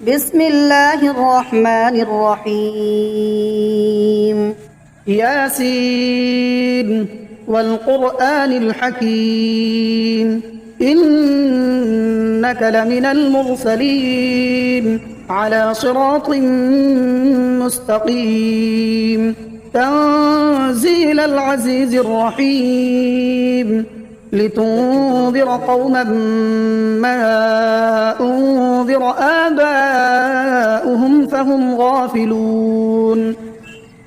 بسم الله الرحمن الرحيم. ياسين والقرآن الحكيم إنك لمن المرسلين على صراط مستقيم تنزيل العزيز الرحيم لتنذر قوما ما أنذر آباؤهم فهم غافلون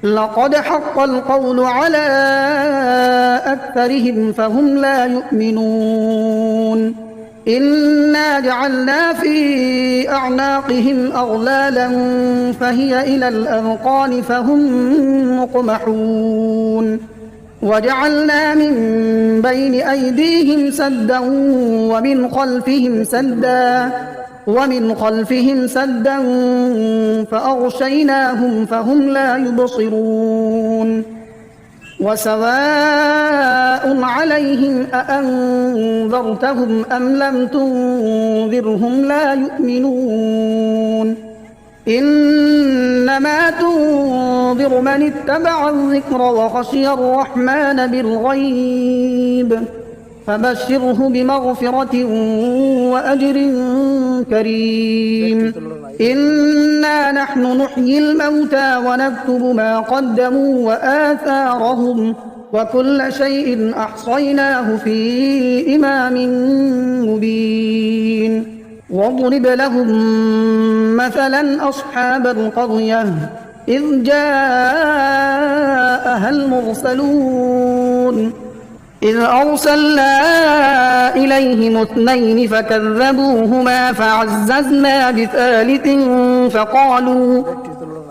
لقد حق القول على أكثرهم فهم لا يؤمنون إنا جعلنا في أعناقهم أغلالا فهي إلى الأذقان فهم مقمحون وجعلنا من بين أيديهم سدا ومن خلفهم سدا فأغشيناهم فهم لا يبصرون وسواء عليهم أأنذرتهم أم لم تنذرهم لا يؤمنون إنما تنذر من اتبع الذكر وخشي الرحمن بالغيب فبشره بمغفرة وأجر كريم إنا نحن نحيي الموتى ونكتب ما قدموا وآثارهم وكل شيء أحصيناه في إمام مبين واضرب لهم مثلا أصحاب القرية إذ جاءها المرسلون إذ أرسلنا إليهم اثنين فكذبوهما فعززنا بثالث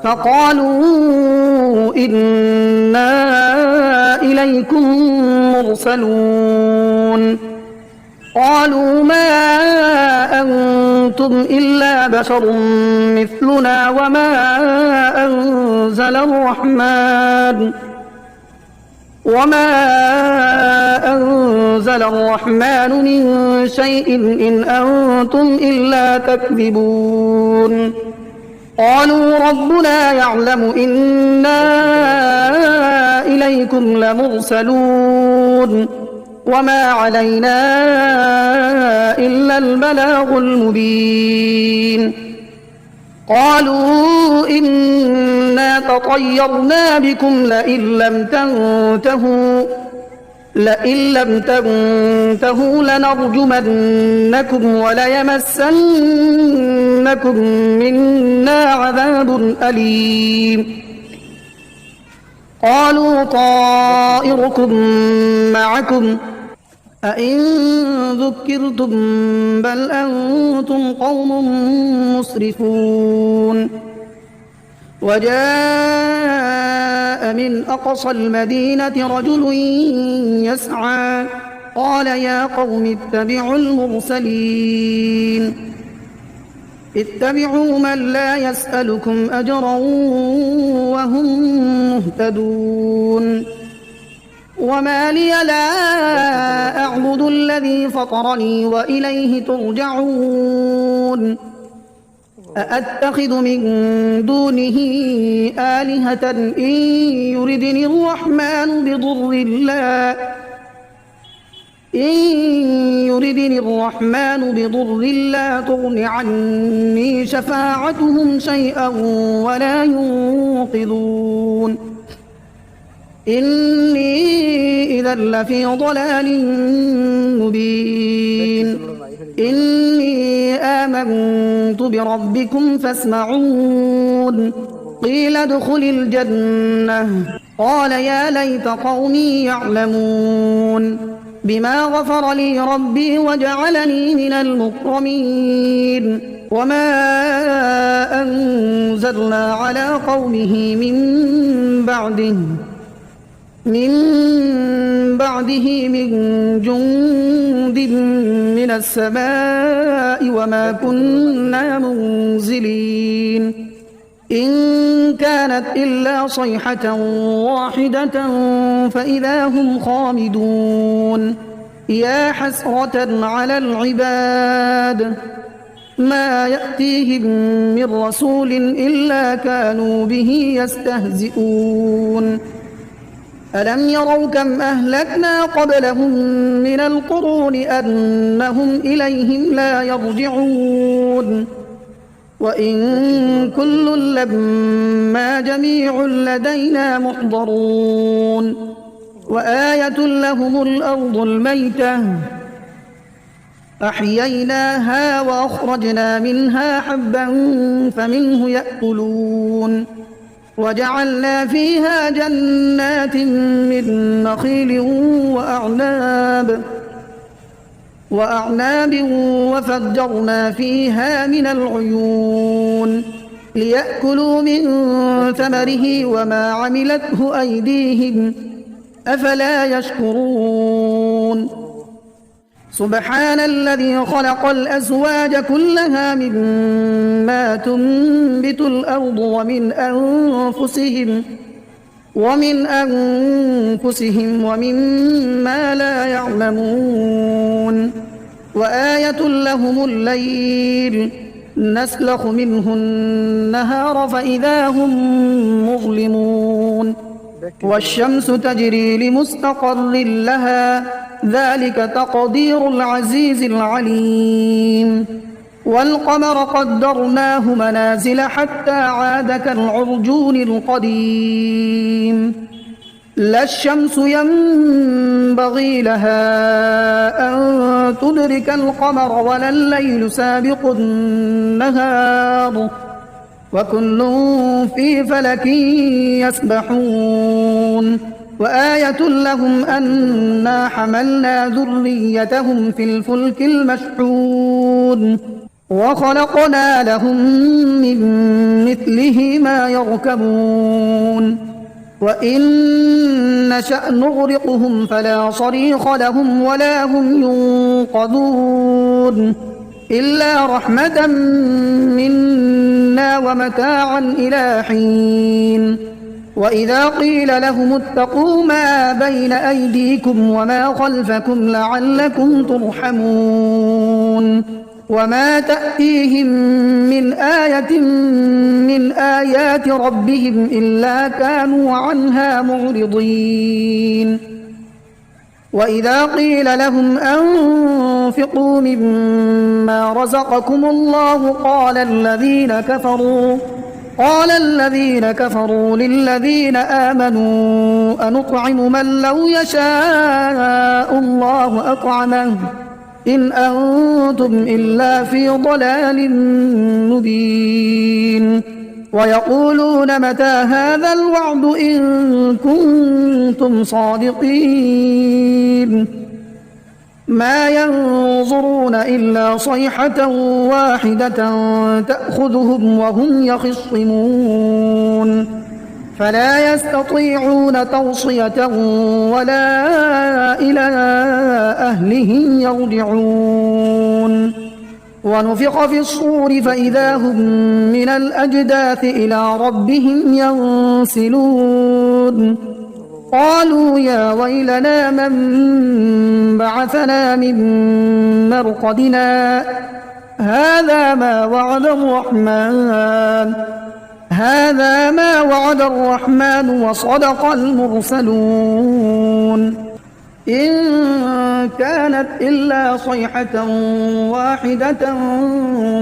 فقالوا إنا إليكم مرسلون قالوا ما أنتم إلا بشر مثلنا وما أنزل الرحمن من شيء إن أنتم إلا تكذبون قالوا ربنا يعلم إنا إليكم لمرسلون وما علينا إلا البلاغ المبين قالوا إنا تطيرنا بكم لئن لم تنتهوا لنرجمنكم وليمسنكم منا عذاب أليم قالوا طائركم معكم أئن ذكرتم بل أنتم قوم مسرفون وجاء من أقصى المدينة رجل يسعى قال يا قوم اتبعوا المرسلين اتبعوا من لا يسألكم أجرا وهم مهتدون وما لي لا أعبد الذي فطرني وإليه ترجعون أأتخذ من دونه آلهة إن يردني الرحمن بضر لا تغن عني شفاعتهم شيئا ولا ينقذون إني إذا لفي ضلال مبين إني آمنت بربكم فاسمعون قيل ادخل الجنة قال يا ليت قومي يعلمون بما غفر لي ربي وجعلني من المكرمين وما أنزلنا على قومه من بعده من جند من السماء وما كنا منزلين إن كانت إلا صيحة واحدة فإذا هم خامدون يا حسرة على العباد ما يأتيهم من رسول إلا كانوا به يستهزئون ألم يروا كم أهلكنا قبلهم من القرون أنهم إليهم لا يرجعون وإن كل لما جميع لدينا محضرون وآية لهم الأرض الميتة أحييناها وأخرجنا منها حبا فمنه يأكلون وجعلنا فيها جنات من نخيل وأعناب وفجرنا فيها من العيون ليأكلوا من ثمره وما عملته أيديهم أفلا يشكرون سبحان الذي خلق الأزواج كلها مما تنبت الأرض ومن أنفسهم ومما لا يعلمون وآية لهم الليل نسلخ منه النهار فإذا هم مظلمون والشمس تجري لمستقر لها ذلك تقدير العزيز العليم والقمر قدرناه منازل حتى عاد كالعرجون القديم لا الشمس ينبغي لها أن تدرك القمر ولا الليل سابق النهار وكل في فلك يسبحون وآية لهم أنا حملنا ذريتهم في الفلك المشحون وخلقنا لهم من مثله ما يركبون وإن نشأ نغرقهم فلا صريخ لهم ولا هم ينقذون إلا رحمة منا ومتاعا إلى حين وإذا قيل لهم اتقوا ما بين أيديكم وما خلفكم لعلكم ترحمون وما تأتيهم من آية من آيات ربهم إلا كانوا عنها معرضين وإذا قيل لهم أنفقوا مما رزقكم الله قال الذين كفروا للذين آمنوا أنطعم من لو يشاء الله أطعمه إن أنتم إلا في ضلال مبين ويقولون متى هذا الوعد إن كنتم صادقين ما ينظرون إلا صيحة واحدة تأخذهم وهم يخصمون فلا يستطيعون توصية ولا إلى أهلهم يرجعون ونفخ في الصور فإذا هم من الأجداث إلى ربهم ينسلون قالوا يا ويلنا من بعثنا من مرقدنا هذا ما وعد الرحمن وصدق المرسلون إن كانت إلا صيحة واحدة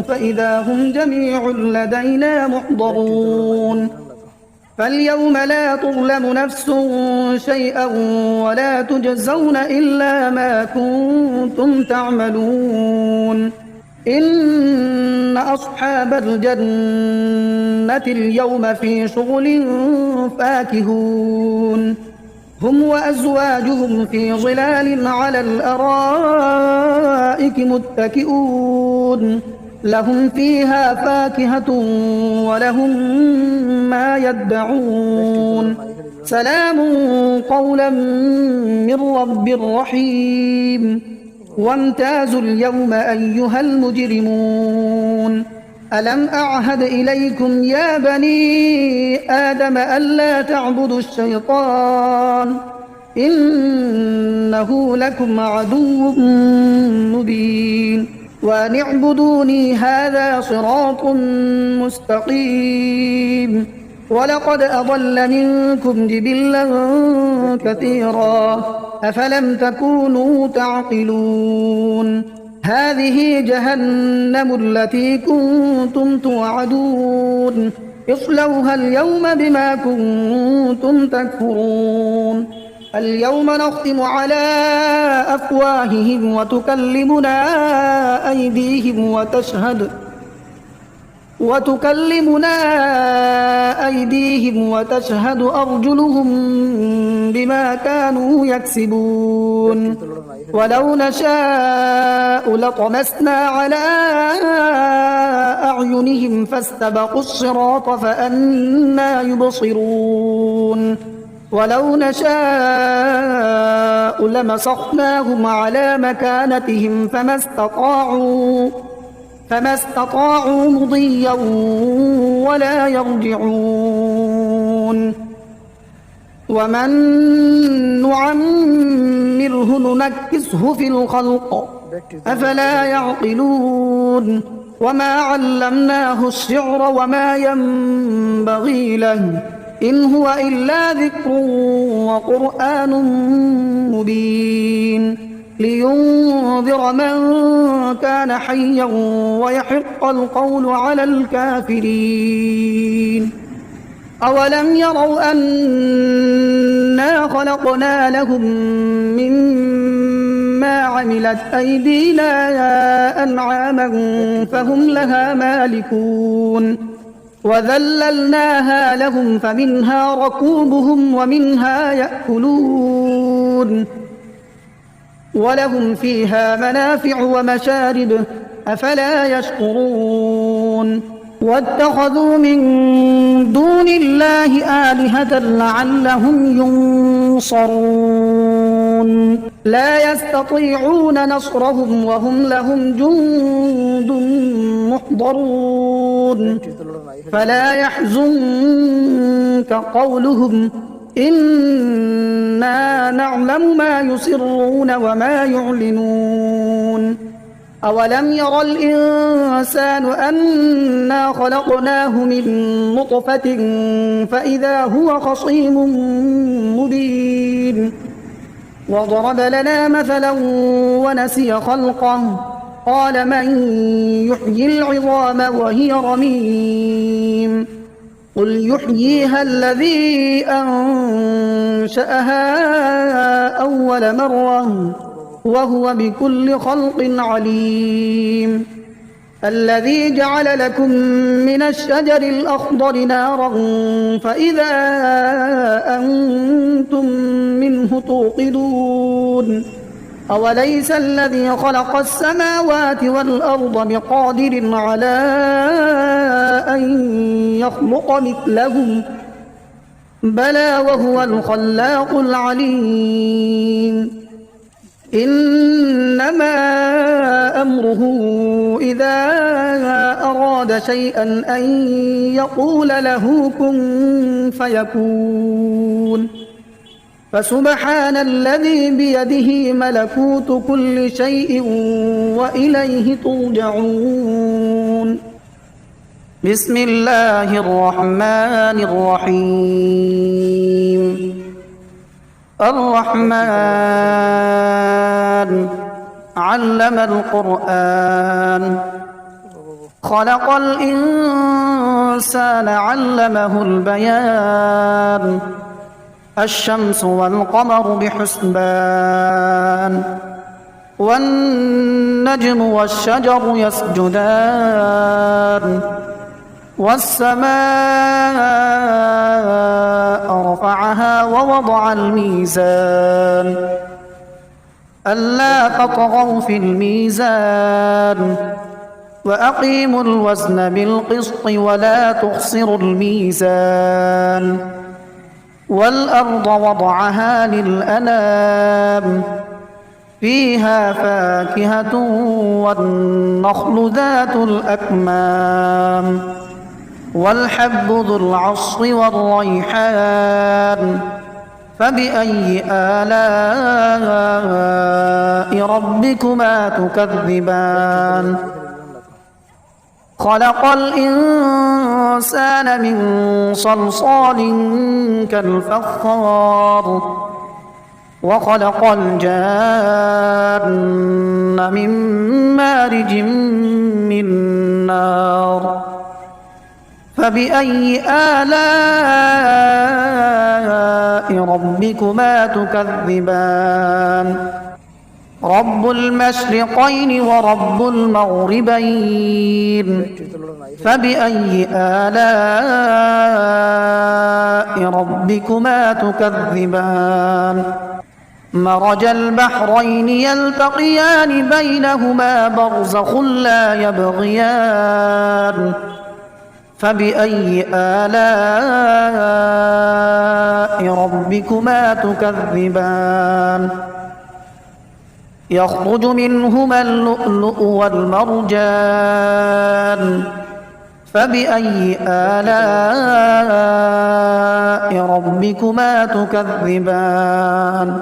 فإذا هم جميع لدينا محضرون فاليوم لا تظلم نفس شيئا ولا تجزون إلا ما كنتم تعملون إن أصحاب الجنة اليوم في شغل فاكهون هم وأزواجهم في ظلال على الأرائك متكئون لهم فيها فاكهة ولهم ما يدعون سلام قولا من رب رحيم وامتازوا اليوم أيها المجرمون ألم أعهد إليكم يا بني آدم ألا تعبدوا الشيطان إنه لكم عدو مبين وأن اعبدوني هذا صراط مستقيم. ولقد أضل منكم جبلا كثيرا أفلم تكونوا تعقلون. هذه جهنم التي كنتم توعدون اصلوها اليوم بما كنتم تكفرون. اليوم نختم على أفواههم وتكلمنا أيديهم وتشهد أرجلهم بما كانوا يكسبون. ولو نشاء لطمسنا على أعينهم فاستبقوا الصراط فأنى يبصرون. ولو نشاء لمسخناهم على مكانتهم فما استطاعوا مضيا ولا يرجعون. ومن نعمره ننكسه في الخلق أفلا يعقلون. وما علمناه الشعر وما ينبغي له إن هو إلا ذكر وقرآن مبين لينذر من كان حيا ويحق القول على الكافرين. أولم يروا أنا خلقنا لهم مما عملت أيدينا أنعاما فهم لها مالكون وذللناها لهم فمنها ركوبهم ومنها يأكلون ولهم فيها منافع ومشارب أفلا يشكرون. واتخذوا من دون الله آلهة لعلهم ينصرون لا يستطيعون نصرهم وهم لهم جند محضرون. فلا يحزنك قولهم إنا نعلم ما يسرون وما يعلنون. أولم ير الإنسان أنا خلقناه من نطفة فإذا هو خصيم مبين. وضرب لنا مثلا ونسي خلقه قال من يحيي العظام وهي رميم قل يحييها الذي أنشأها أول مرة وهو بكل خلق عليم. الذي جعل لكم من الشجر الأخضر نارا فإذا أنتم منه توقدون. أوليس الذي خلق السماوات والأرض بقادر على أن يخلق مثلهم بلى وهو الخلاق العليم. إنما أمره إذا أراد شيئا أن يقول له كن فيكون. فسبحان الذي بيده ملكوت كل شيء وإليه ترجعون. بسم الله الرحمن الرحيم. الرحمن علم القرآن خلق الإنسان علمه البيان. الشمس والقمر بحسبان والنجم والشجر يسجدان والسماء رفعها ووضع الميزان ألا تطغوا في الميزان وأقيموا الوزن بالقسط ولا تخسروا الميزان. والأرض وضعها للأنام فيها فاكهة والنخل ذات الأكمام والحب ذو العصف والريحان فبأي آلاء ربكما تكذبان خلق الإنسان من صلصال كالفخار وخلق الجان من مارج من نار فبأي آلاء ربكما تكذبان رب المشرقين ورب المغربين فبأي آلاء ربكما تكذبان مرج البحرين يلتقيان بينهما برزخ لا يبغيان فبأي آلاء ربكما تكذبان يخرج منهما اللؤلؤ والمرجان فبأي آلاء ربكما تكذبان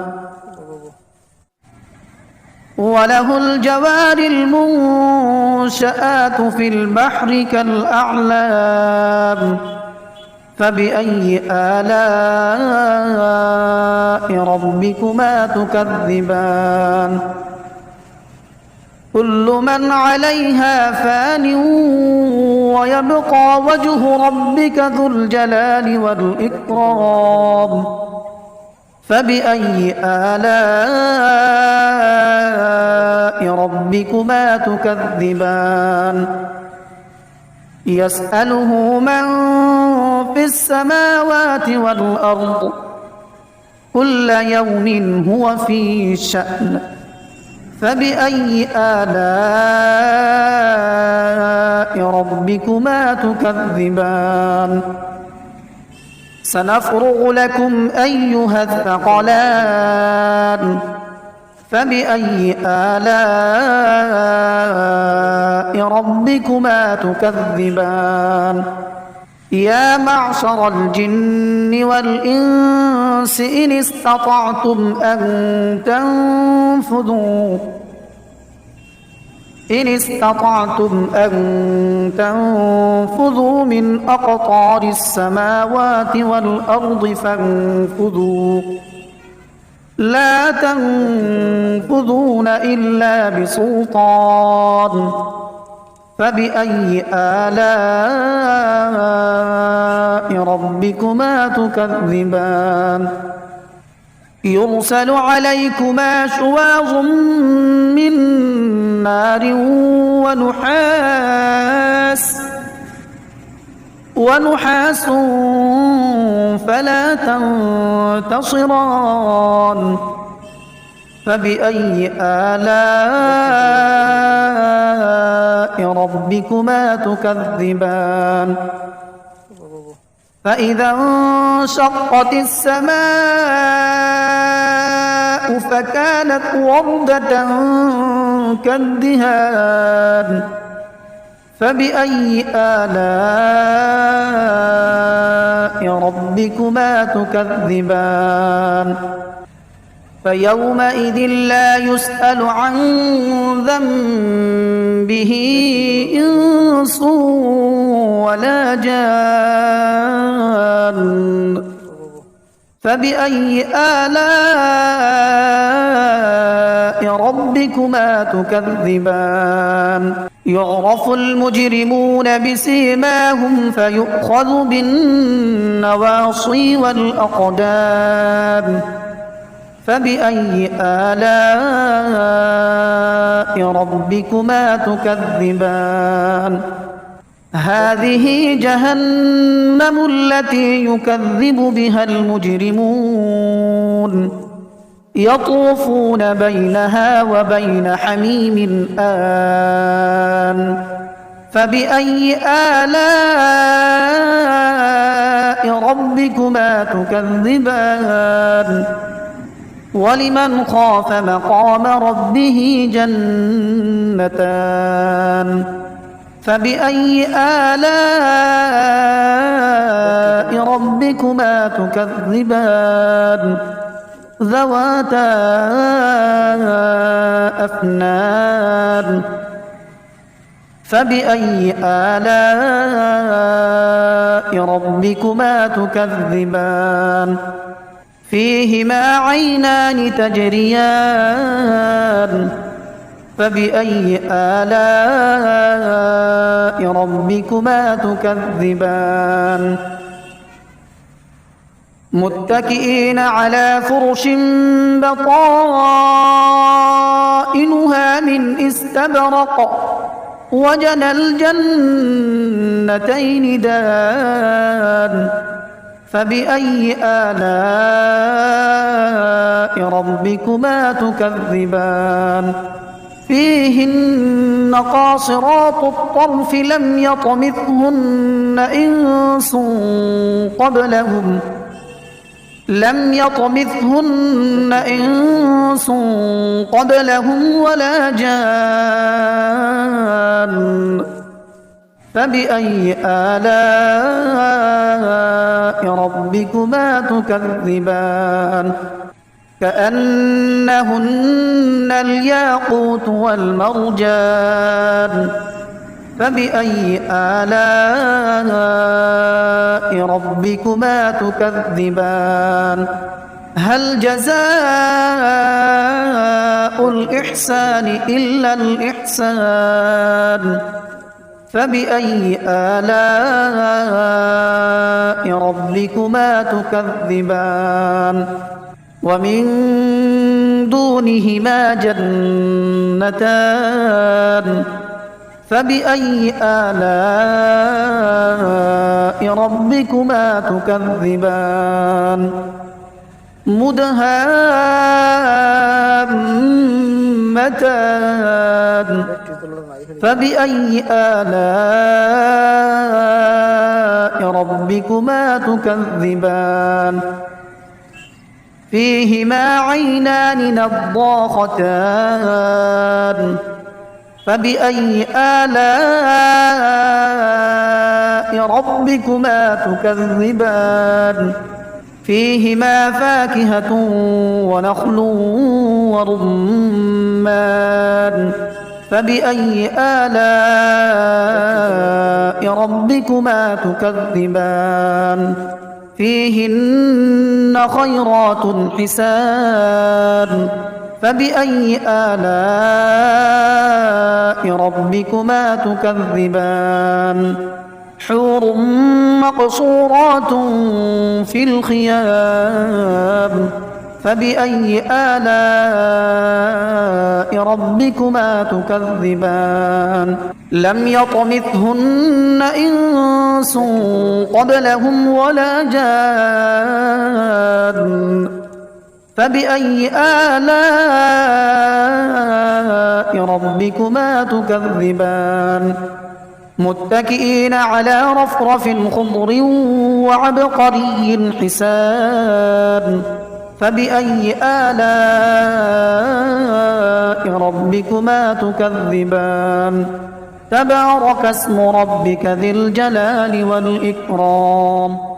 وله الجوار المنشآت في البحر كالأعلام فبأي آلاء ربكما تكذبان كل من عليها فان ويبقى وجه ربك ذو الجلال والإكرام فبأي آلاء ربكما تكذبان يسأله من في السماوات والأرض كل يوم هو في شأن فبأي آلاء ربكما تكذبان سنفرغ لكم أيها الثقلان فبأي آلاء ربكما تكذبان يا معشر الجن والإنس إن استطعتم أن تنفذوا من أقطار السماوات والأرض فانفذوا لا تنفذون إلا بسلطان فبأي آلاء ربكما تكذبان يرسل عليكما شواظ من نار ونحاس فلا تنتصران فبأي آلاء ربكما تكذبان فإذا انشقت السماء فكانت وردة كالدهان فبأي آلاء ربكما تكذبان فيومئذ لا يسأل عن ذنبه إنس ولا جان فبأي آلاء ربكما تكذبان يعرف المجرمون بسيماهم فيؤخذ بالنواصي والأقدام فبأي آلاء ربكما تكذبان هذه جهنم التي يكذب بها المجرمون يطوفون بينها وبين حميم آن فبأي آلاء ربكما تكذبان ولمن خاف مقام ربه جنتان فبأي آلاء ربكما ربكما تكذبان ذواتا أفنان فبأي آلاء ربكما تكذبان فيهما عينان تجريان فبأي آلاء ربكما تكذبان متكئين على فرش بطائنها من استبرق وجنى الجنتين دان فبأي آلاء ربكما تكذبان فيهن قاصرات الطرف لم يطمثهن إنس قبلهم ولا جان فبأي آلاء ربكما تكذبان كأنهن الياقوت والمرجان فبأي آلاء ربكما تكذبان هل جزاء الإحسان إلا الإحسان فبأي آلاء ربكما تكذبان ومن دونهما جنتان فبأي آلاء ربكما تكذبان مدهامتان فبأي آلاء ربكما تكذبان فيهما عينان نضاختان فبأي آلاء ربكما تكذبان فيهما فاكهة ونخل ورمان فبأي آلاء ربكما تكذبان فيهن خيرات حسان فبأي آلاء ربكما تكذبان حور مقصورات في الخيام فبأي آلاء ربكما تكذبان لم يطمثهن إنس قبلهم ولا جان فبأي آلاء ربكما تكذبان متكئين على رفرف خضر وعبقري حسان فبأي آلاء ربكما تكذبان تبارك اسم ربك ذي الجلال والإكرام